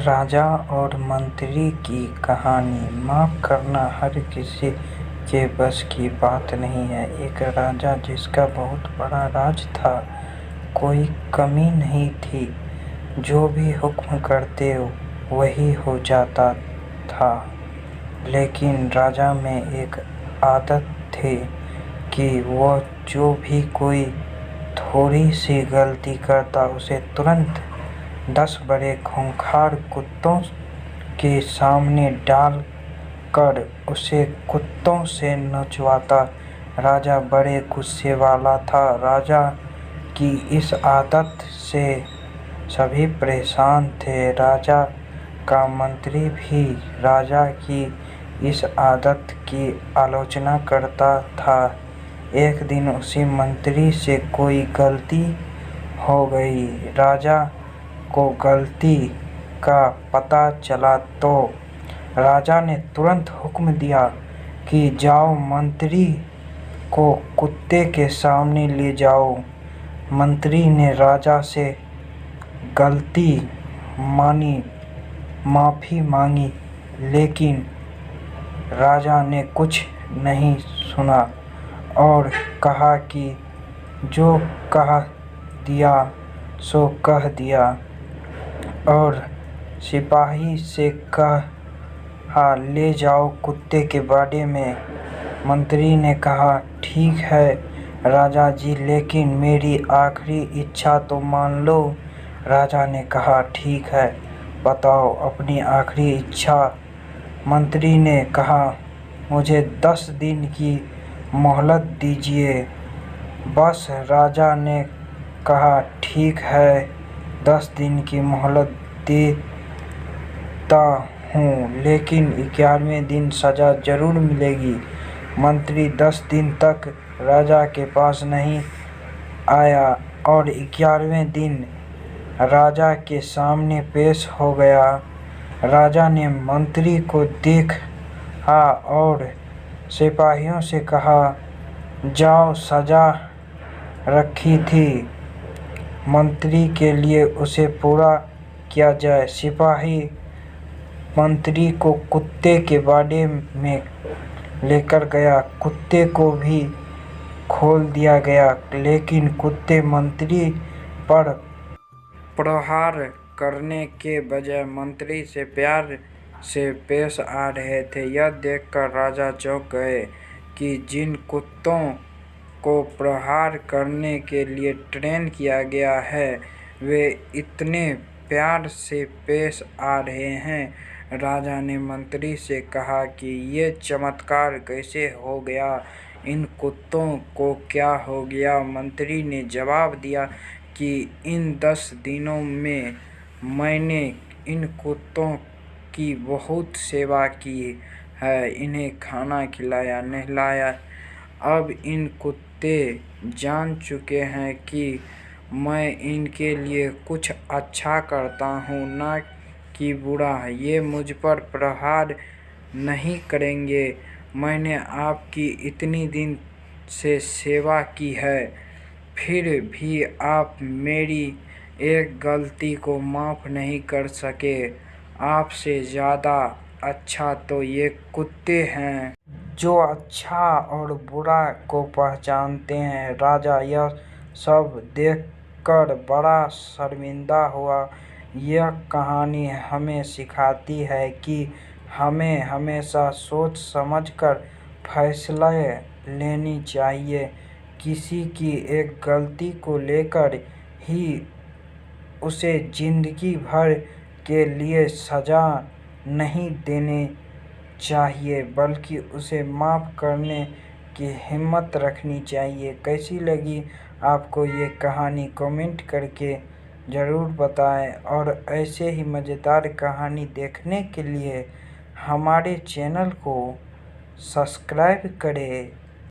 राजा और मंत्री की कहानी। माफ़ करना हर किसी के बस की बात नहीं है। एक राजा जिसका बहुत बड़ा राज था, कोई कमी नहीं थी, जो भी हुक्म करते वही हो जाता था। लेकिन राजा में एक आदत थी कि वह जो भी कोई थोड़ी सी गलती करता उसे तुरंत 10 बड़े खूंखार कुत्तों के सामने डाल कर उसे कुत्तों से नचवाता। राजा बड़े गुस्से वाला था। राजा की इस आदत से सभी परेशान थे। राजा का मंत्री भी राजा की इस आदत की आलोचना करता था। एक दिन उसी मंत्री से कोई गलती हो गई। राजा को गलती का पता चला तो राजा ने तुरंत हुक्म दिया कि जाओ, मंत्री को कुत्ते के सामने ले जाओ। मंत्री ने राजा से गलती मानी, माफ़ी मांगी, लेकिन राजा ने कुछ नहीं सुना और कहा कि जो कह दिया सो कह दिया, और सिपाही से कहा ले जाओ कुत्ते के बाड़े में। मंत्री ने कहा ठीक है राजा जी, लेकिन मेरी आखिरी इच्छा तो मान लो। राजा ने कहा ठीक है, बताओ अपनी आखिरी इच्छा। मंत्री ने कहा मुझे 10 दिन की मोहलत दीजिए बस। राजा ने कहा ठीक है, 10 दिन की मोहलत देता हूँ, लेकिन 11वें दिन सज़ा जरूर मिलेगी। मंत्री 10 दिन तक राजा के पास नहीं आया और 11वें दिन राजा के सामने पेश हो गया। राजा ने मंत्री को देखा और सिपाहियों से कहा जाओ, सज़ा रखी थी मंत्री के लिए उसे पूरा किया जाए। सिपाही मंत्री को कुत्ते के बाड़े में लेकर गया। कुत्ते को भी खोल दिया गया, लेकिन कुत्ते मंत्री पर प्रहार करने के बजाय मंत्री से प्यार से पेश आ रहे थे। यह देखकर राजा चौंक गए कि जिन कुत्तों को प्रहार करने के लिए ट्रेन किया गया है, वे इतने प्यार से पेश आ रहे हैं। राजा ने मंत्री से कहा कि ये चमत्कार कैसे हो गया, इन कुत्तों को क्या हो गया। मंत्री ने जवाब दिया कि इन 10 दिनों में मैंने इन कुत्तों की बहुत सेवा की है, इन्हें खाना खिलाया, नहलाया। अब इन कुत्ते जान चुके हैं कि मैं इनके लिए कुछ अच्छा करता हूँ, ना कि बुरा। ये मुझ पर प्रहार नहीं करेंगे। मैंने आपकी इतनी दिन से सेवा की है, फिर भी आप मेरी एक गलती को माफ़ नहीं कर सके। आपसे ज़्यादा अच्छा तो ये कुत्ते हैं, जो अच्छा और बुरा को पहचानते हैं। राजा यह सब देखकर बड़ा शर्मिंदा हुआ। यह कहानी हमें सिखाती है कि हमें हमेशा सोच समझकर फैसले लेनी चाहिए। किसी की एक गलती को लेकर ही उसे जिंदगी भर के लिए सज़ा नहीं देनी चाहिए, बल्कि उसे माफ़ करने की हिम्मत रखनी चाहिए। कैसी लगी आपको ये कहानी, कमेंट करके ज़रूर बताएं, और ऐसे ही मज़ेदार कहानी देखने के लिए हमारे चैनल को सब्सक्राइब करें।